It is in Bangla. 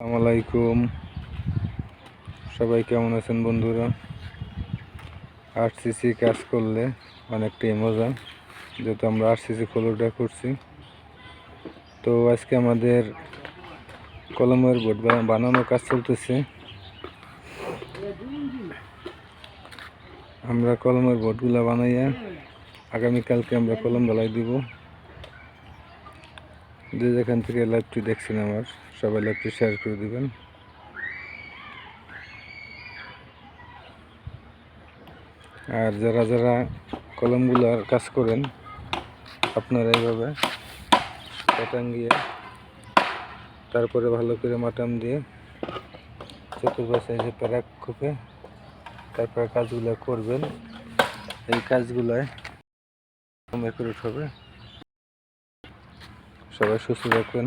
আসসালামু আলাইকুম। সবাই কেমন আছেন বন্ধুরা? আরসিসি কাজ করলে অনেকটাই মজা, যেহেতু আমরা আরসিসি ফলোটা করছি। তো আজকে আমাদের কলমের বোর্ড বানানোর কাজ চলতেছে। আমরা কলমের বোর্ডগুলো বানাইয়া আগামীকালকে আমরা কলম ঢালাই দিব। যে যেখান থেকে লাইভটি দেখছেন আমার সবাই লাইভটি শেয়ার করে দিবেন। আর যারা যারা কলমগুলার কাজ করেন আপনারা এইভাবে টাঙ্গিয়ে তারপরে ভালো করে মাটাম দিয়ে চতুর্পাশে যে প্যারাক খুপে তারপরে কাজগুলো করবেন। এই কাজগুলোয় হবে। সবাই সুস্থ থাকবেন।